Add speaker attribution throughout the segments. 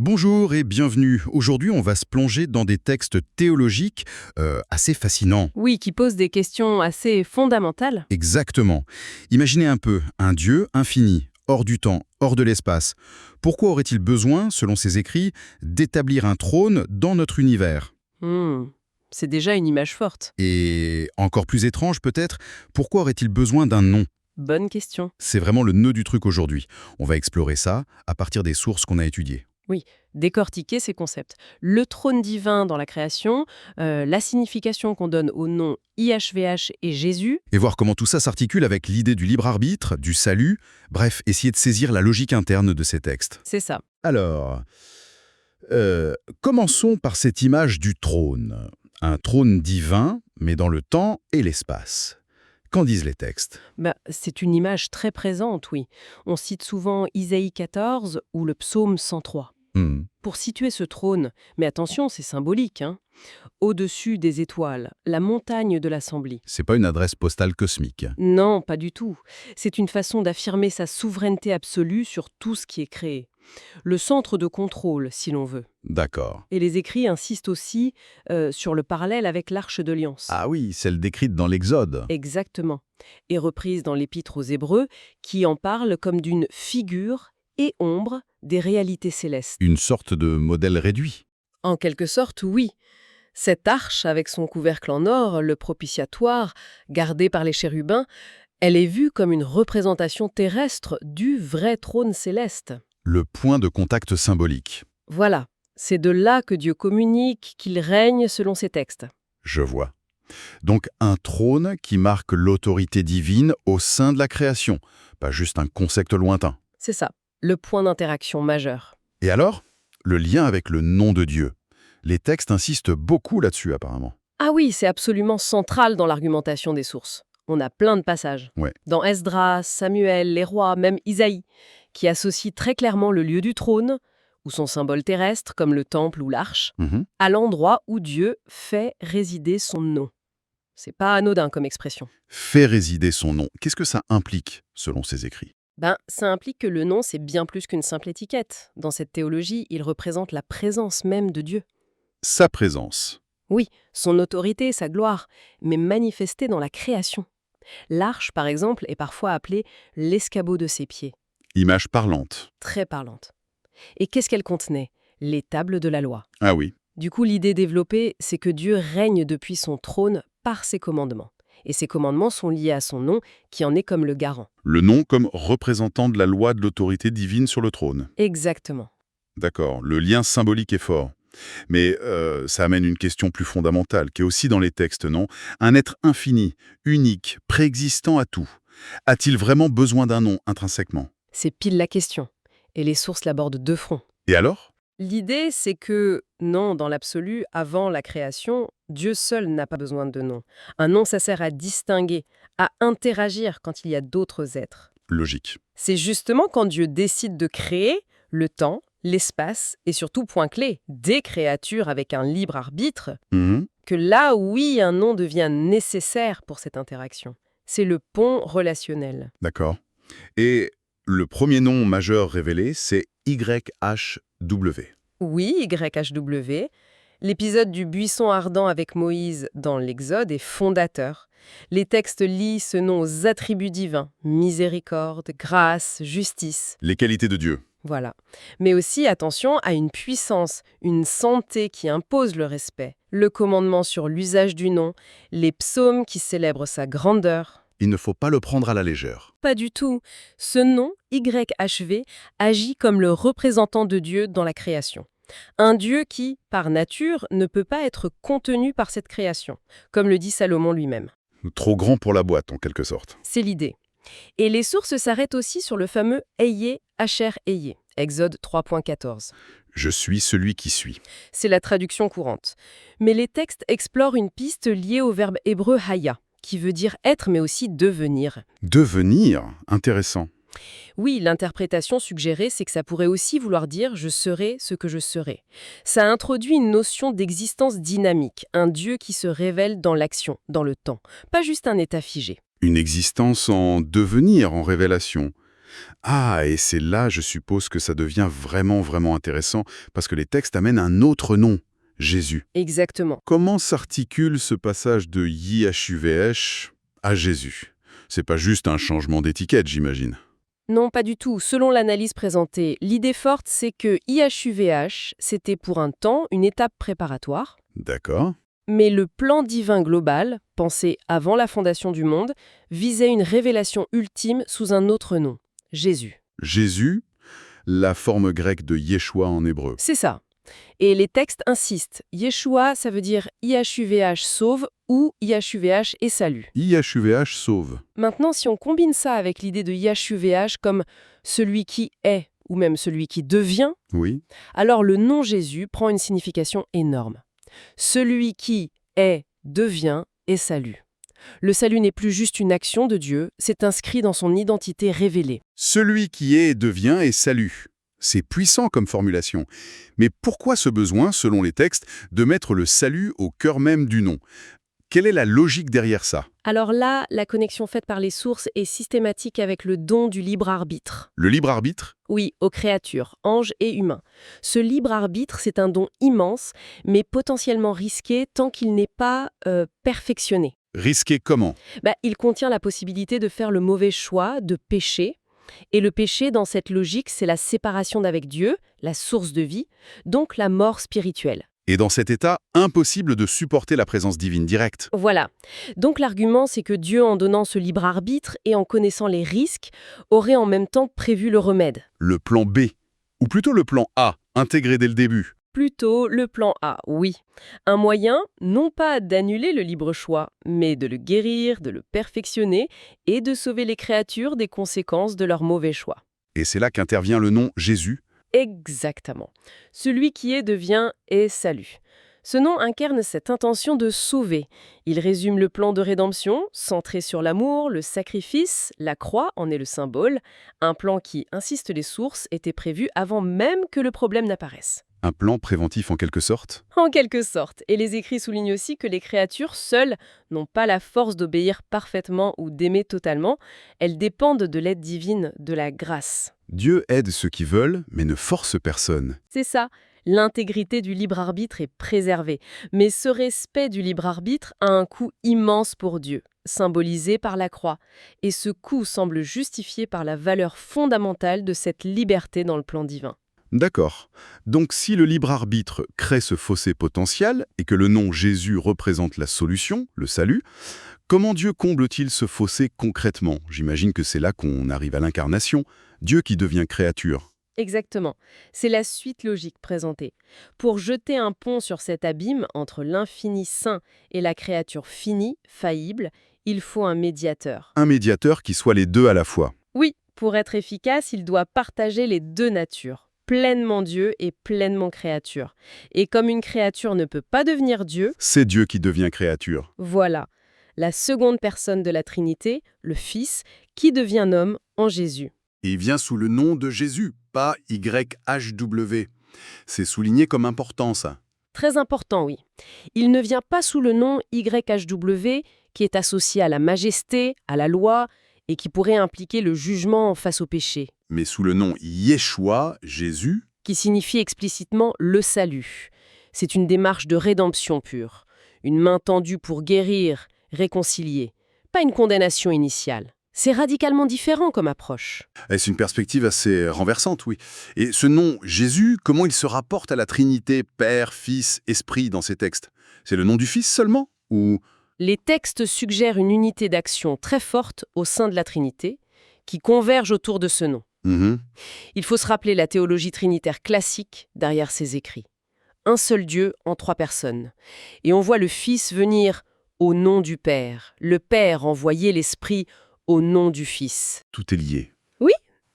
Speaker 1: Bonjour et bienvenue. Aujourd'hui, on va se plonger dans des textes théologiques assez fascinants.
Speaker 2: Oui, qui pose des questions assez fondamentales.
Speaker 1: Exactement. Imaginez un peu, un Dieu infini, hors du temps, hors de l'espace. Pourquoi aurait-il besoin, selon ses écrits, d'établir un trône dans notre univers?
Speaker 2: Hmm, c'est déjà une image forte.
Speaker 1: Et encore plus étrange peut-être, pourquoi aurait-il besoin d'un nom?
Speaker 2: Bonne question.
Speaker 1: C'est vraiment le nœud du truc aujourd'hui. On va explorer ça à partir des sources qu'on a étudiées.
Speaker 2: Oui, décortiquer ces concepts. Le trône divin dans la création, la signification qu'on donne aux noms IHVH et Jésus.
Speaker 1: Et voir comment tout ça s'articule avec l'idée du libre arbitre, du salut, bref, essayer de saisir la logique interne de ces textes.
Speaker 2: C'est ça.
Speaker 1: Alors, commençons par cette image du trône. Un trône divin, mais dans le temps et l'espace. Qu'en disent les textes?
Speaker 2: C'est une image très présente, oui. On cite souvent Isaïe 14 ou le psaume 103.
Speaker 1: Hmm,
Speaker 2: Pour situer ce trône, mais attention, c'est symbolique, hein. Au-dessus des étoiles, la montagne de l'Assemblée.
Speaker 1: c'est pas une adresse postale cosmique.
Speaker 2: Non, pas du tout. C'est une façon d'affirmer sa souveraineté absolue sur tout ce qui est créé. Le centre de contrôle, si l'on veut.
Speaker 1: D'accord.
Speaker 2: Et les écrits insistent aussi sur le parallèle avec l'Arche de l'Alliance.
Speaker 1: Ah oui, celle décrite dans l'Exode.
Speaker 2: Exactement. Et reprise dans l'Épître aux Hébreux, qui en parle comme d'une figure et ombre des réalités célestes.
Speaker 1: Une sorte de modèle réduit.
Speaker 2: En quelque sorte, oui. Cette arche, avec son couvercle en or, le propitiatoire, gardé par les chérubins, elle est vue comme une représentation terrestre du vrai trône céleste.
Speaker 1: Le point de contact symbolique.
Speaker 2: Voilà, c'est de là que Dieu communique qu'il règne selon ses textes.
Speaker 1: Je vois. Donc un trône qui marque l'autorité divine au sein de la création, pas juste un concept lointain.
Speaker 2: C'est ça, le point d'interaction majeur.
Speaker 1: Et alors, le lien avec le nom de Dieu. Les textes insistent beaucoup là-dessus apparemment.
Speaker 2: Ah oui, c'est absolument central dans l'argumentation des sources. On a plein de passages.
Speaker 1: Ouais.
Speaker 2: Dans Esdras, Samuel, les rois, même Isaïe, qui associent très clairement le lieu du trône, ou son symbole terrestre, comme le temple ou l'arche,
Speaker 1: Mhm.
Speaker 2: à l'endroit où Dieu fait résider son nom. C'est pas anodin comme expression.
Speaker 1: Fait résider son nom. Qu'est-ce que ça implique, selon ses écrits?
Speaker 2: Ça implique que le nom, c'est bien plus qu'une simple étiquette. Dans cette théologie, il représente la présence même de Dieu.
Speaker 1: Sa présence.
Speaker 2: Oui, son autorité, sa gloire, mais manifestée dans la création. L'arche, par exemple, est parfois appelée l'escabeau de ses pieds.
Speaker 1: Image parlante.
Speaker 2: Très parlante. Et qu'est-ce qu'elle contenait? Les tables de la loi.
Speaker 1: Ah oui.
Speaker 2: Du coup, l'idée développée, c'est que Dieu règne depuis son trône par ses commandements. Et ces commandements sont liés à son nom, qui en est comme le garant.
Speaker 1: Le nom comme représentant de la loi de l'autorité divine sur le trône.
Speaker 2: Exactement.
Speaker 1: D'accord. Le lien symbolique est fort. Mais ça amène une question plus fondamentale, qui est aussi dans les textes, non? Un être infini, unique, préexistant à tout. A-t-il vraiment besoin d'un nom intrinsèquement?
Speaker 2: C'est pile la question. Et les sources l'abordent de front.
Speaker 1: Et alors?
Speaker 2: L'idée, c'est que, non, dans l'absolu, avant la création, Dieu seul n'a pas besoin de nom. Un nom, ça sert à distinguer, à interagir quand il y a d'autres êtres.
Speaker 1: Logique.
Speaker 2: C'est justement quand Dieu décide de créer le temps, l'espace et surtout, point clé, des créatures avec un libre arbitre,
Speaker 1: Mhm.
Speaker 2: que là, oui, un nom devient nécessaire pour cette interaction. C'est le pont relationnel.
Speaker 1: D'accord. Et le premier nom majeur révélé, c'est YHW.
Speaker 2: Oui, YHW. L'épisode du buisson ardent avec Moïse dans l'Exode est fondateur. Les textes lient ce nom aux attributs divins, miséricorde, grâce, justice.
Speaker 1: Les qualités de Dieu.
Speaker 2: Voilà. Mais aussi, attention, à une puissance, une santé qui impose le respect. Le commandement sur l'usage du nom, les psaumes qui célèbrent sa grandeur.
Speaker 1: Il ne faut pas le prendre à la légère.
Speaker 2: Pas du tout. Ce nom, YHV, agit comme le représentant de Dieu dans la création. Un Dieu qui, par nature, ne peut pas être contenu par cette création, comme le dit Salomon lui-même.
Speaker 1: Trop grand pour la boîte, en quelque sorte.
Speaker 2: C'est l'idée. Et les sources s'arrêtent aussi sur le fameux Ayé, Asher Ayé, Exode 3.14.
Speaker 1: Je suis celui qui suis.
Speaker 2: C'est la traduction courante. Mais les textes explorent une piste liée au verbe hébreu haya, qui veut dire être mais aussi devenir.
Speaker 1: Devenir? Intéressant.
Speaker 2: Oui, l'interprétation suggérée, c'est que ça pourrait aussi vouloir dire « je serai ce que je serai ». Ça introduit une notion d'existence dynamique, un Dieu qui se révèle dans l'action, dans le temps, pas juste un état figé.
Speaker 1: Une existence en devenir, en révélation. Ah, et c'est là, je suppose, que ça devient vraiment, vraiment intéressant, parce que les textes amènent un autre nom, Jésus.
Speaker 2: Exactement.
Speaker 1: Comment s'articule ce passage de YHWH à Jésus? C'est pas juste un changement d'étiquette, j'imagine.
Speaker 2: Non, pas du tout. Selon l'analyse présentée, l'idée forte, c'est que IHUVH, c'était pour un temps une étape préparatoire,
Speaker 1: D'accord.
Speaker 2: mais le plan divin global, pensé avant la fondation du monde, visait une révélation ultime sous un autre nom, Jésus.
Speaker 1: Jésus, la forme grecque de Yeshua en hébreu.
Speaker 2: C'est ça. Et les textes insistent. Yeshua, ça veut dire IHUVH sauve ou IHUVH et salut.
Speaker 1: YHWH sauve.
Speaker 2: Maintenant, si on combine ça avec l'idée de IHUVH comme celui qui est ou même celui qui devient,
Speaker 1: Oui.
Speaker 2: alors le nom Jésus prend une signification énorme. Celui qui est, devient et salue. Le salut n'est plus juste une action de Dieu, c'est inscrit dans son identité révélée.
Speaker 1: Celui qui est, devient et salue. C'est puissant comme formulation. Mais pourquoi ce besoin, selon les textes, de mettre le salut au cœur même du nom? Quelle est la logique derrière ça?
Speaker 2: Alors là, la connexion faite par les sources est systématique avec le don du libre arbitre.
Speaker 1: Le libre arbitre?
Speaker 2: Oui, aux créatures, anges et humains. Ce libre arbitre, c'est un don immense, mais potentiellement risqué tant qu'il n'est pas perfectionné.
Speaker 1: Risqué comment?
Speaker 2: Il contient la possibilité de faire le mauvais choix, de pécher. Et le péché, dans cette logique, c'est la séparation d'avec Dieu, la source de vie, donc la mort spirituelle.
Speaker 1: Et dans cet état, impossible de supporter la présence divine directe.
Speaker 2: Voilà. Donc l'argument, c'est que Dieu, en donnant ce libre arbitre et en connaissant les risques, aurait en même temps prévu le remède.
Speaker 1: Le plan B, ou plutôt le plan A, intégré dès le début.
Speaker 2: Plutôt le plan A, oui. Un moyen, non pas d'annuler le libre choix, mais de le guérir, de le perfectionner et de sauver les créatures des conséquences de leur mauvais choix.
Speaker 1: Et c'est là qu'intervient le nom Jésus.
Speaker 2: Exactement. Celui qui est devient et salue. Ce nom incarne cette intention de sauver. Il résume le plan de rédemption, centré sur l'amour, le sacrifice, la croix en est le symbole, un plan qui, insistent les sources, était prévu avant même que le problème n'apparaisse.
Speaker 1: Un plan préventif en quelque sorte.
Speaker 2: En quelque sorte. Et les écrits soulignent aussi que les créatures, seules, n'ont pas la force d'obéir parfaitement ou d'aimer totalement. Elles dépendent de l'aide divine, de la grâce.
Speaker 1: Dieu aide ceux qui veulent, mais ne force personne.
Speaker 2: C'est ça. L'intégrité du libre arbitre est préservée. Mais ce respect du libre arbitre a un coût immense pour Dieu, symbolisé par la croix. Et ce coût semble justifié par la valeur fondamentale de cette liberté dans le plan divin.
Speaker 1: D'accord. Donc si le libre arbitre crée ce fossé potentiel et que le nom Jésus représente la solution, le salut, comment Dieu comble-t-il ce fossé concrètement? J'imagine que c'est là qu'on arrive à l'incarnation, Dieu qui devient créature.
Speaker 2: Exactement. C'est la suite logique présentée. Pour jeter un pont sur cet abîme entre l'infini saint et la créature finie, faillible, il faut un médiateur.
Speaker 1: Un médiateur qui soit les deux à la fois.
Speaker 2: Oui, pour être efficace, il doit partager les deux natures, pleinement Dieu et pleinement créature. Et comme une créature ne peut pas devenir Dieu,
Speaker 1: C'est Dieu qui devient créature.
Speaker 2: voilà, la seconde personne de la Trinité, le Fils, qui devient homme en Jésus.
Speaker 1: Et il vient sous le nom de Jésus, pas YHW. C'est souligné comme important, ça.
Speaker 2: Très important, oui. Il ne vient pas sous le nom YHW, qui est associé à la majesté, à la loi, et qui pourrait impliquer le jugement face au péché,
Speaker 1: Mais sous le nom Yeshua, Jésus,
Speaker 2: qui signifie explicitement le salut. C'est une démarche de rédemption pure, une main tendue pour guérir, réconcilier, pas une condamnation initiale. C'est radicalement différent comme approche.
Speaker 1: c'est une perspective assez renversante, oui. Et ce nom Jésus, comment il se rapporte à la Trinité, Père, Fils, Esprit dans ces textes? C'est le nom du Fils seulement? Ou
Speaker 2: Les textes suggèrent une unité d'action très forte au sein de la Trinité, qui converge autour de ce nom.
Speaker 1: Mhm.
Speaker 2: Il faut se rappeler la théologie trinitaire classique derrière ces écrits. Un seul Dieu en trois personnes. Et on voit le Fils venir au nom du Père, le Père envoyer l'Esprit au nom du Fils.
Speaker 1: Tout est lié.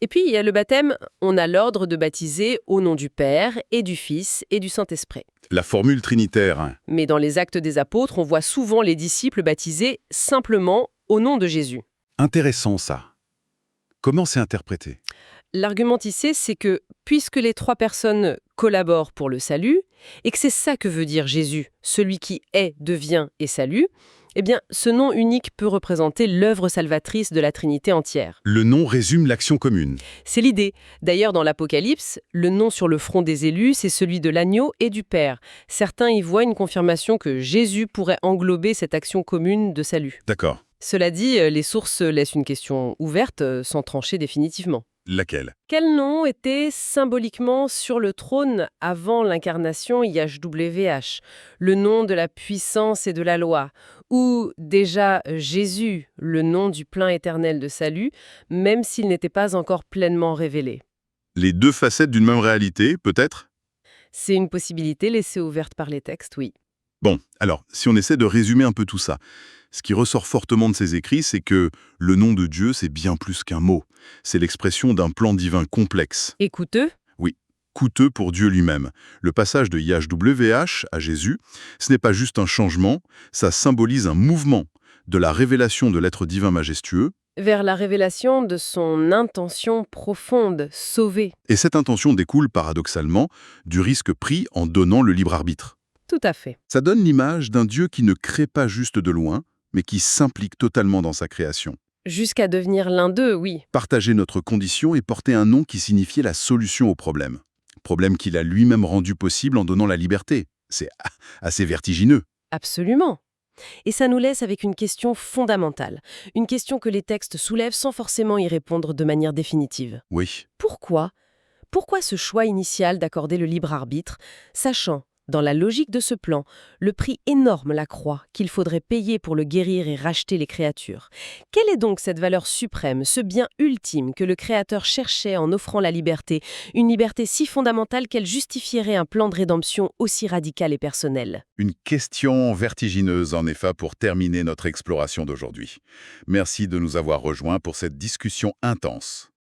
Speaker 2: Et puis, il y a le baptême, on a l'ordre de baptiser au nom du Père et du Fils et du Saint-Esprit.
Speaker 1: La formule trinitaire, hein.
Speaker 2: Mais dans les Actes des Apôtres, on voit souvent les disciples baptisés simplement au nom de Jésus.
Speaker 1: Intéressant ça. Comment c'est interprété?
Speaker 2: L'argument tissé, c'est que puisque les trois personnes collaborent pour le salut, et que c'est ça que veut dire Jésus, celui qui est, devient et salue, Eh bien, ce nom unique peut représenter l'œuvre salvatrice de la Trinité entière.
Speaker 1: Le nom résume l'action commune.
Speaker 2: C'est l'idée. D'ailleurs, dans l'Apocalypse, le nom sur le front des élus, c'est celui de l'agneau et du Père. Certains y voient une confirmation que Jésus pourrait englober cette action commune de salut.
Speaker 1: D'accord.
Speaker 2: Cela dit, les sources laissent une question ouverte, sans trancher définitivement.
Speaker 1: Laquelle?
Speaker 2: Quel nom était symboliquement sur le trône avant l'incarnation YHWH, le nom de la puissance et de la loi, ou déjà Jésus, le nom du plein éternel de salut, même s'il n'était pas encore pleinement révélé?
Speaker 1: Les deux facettes d'une même réalité, peut-être?
Speaker 2: C'est une possibilité laissée ouverte par les textes, oui.
Speaker 1: Bon, alors, si on essaie de résumer un peu tout ça, ce qui ressort fortement de ces écrits, c'est que le nom de Dieu, c'est bien plus qu'un mot. C'est l'expression d'un plan divin complexe.
Speaker 2: Et coûteux?
Speaker 1: Oui, coûteux pour Dieu lui-même. Le passage de YHWH à Jésus, ce n'est pas juste un changement, ça symbolise un mouvement de la révélation de l'être divin majestueux.
Speaker 2: Vers la révélation de son intention profonde, sauver.
Speaker 1: Et cette intention découle paradoxalement du risque pris en donnant le libre arbitre.
Speaker 2: Tout à fait.
Speaker 1: Ça donne l'image d'un Dieu qui ne crée pas juste de loin, mais qui s'implique totalement dans sa création.
Speaker 2: Jusqu'à devenir l'un d'eux, oui.
Speaker 1: Partager notre condition et porter un nom qui signifiait la solution au problème. Problème qu'il a lui-même rendu possible en donnant la liberté. C'est assez vertigineux.
Speaker 2: Absolument. Et ça nous laisse avec une question fondamentale. Une question que les textes soulèvent sans forcément y répondre de manière définitive.
Speaker 1: Oui.
Speaker 2: Pourquoi? Pourquoi ce choix initial d'accorder le libre arbitre, sachant, dans la logique de ce plan, le prix énorme, la croix, qu'il faudrait payer pour le guérir et racheter les créatures? Quelle est donc cette valeur suprême, ce bien ultime que le Créateur cherchait en offrant la liberté, une liberté si fondamentale qu'elle justifierait un plan de rédemption aussi radical et personnel?
Speaker 1: Une question vertigineuse, en effet, pour terminer notre exploration d'aujourd'hui. Merci de nous avoir rejoints pour cette discussion intense.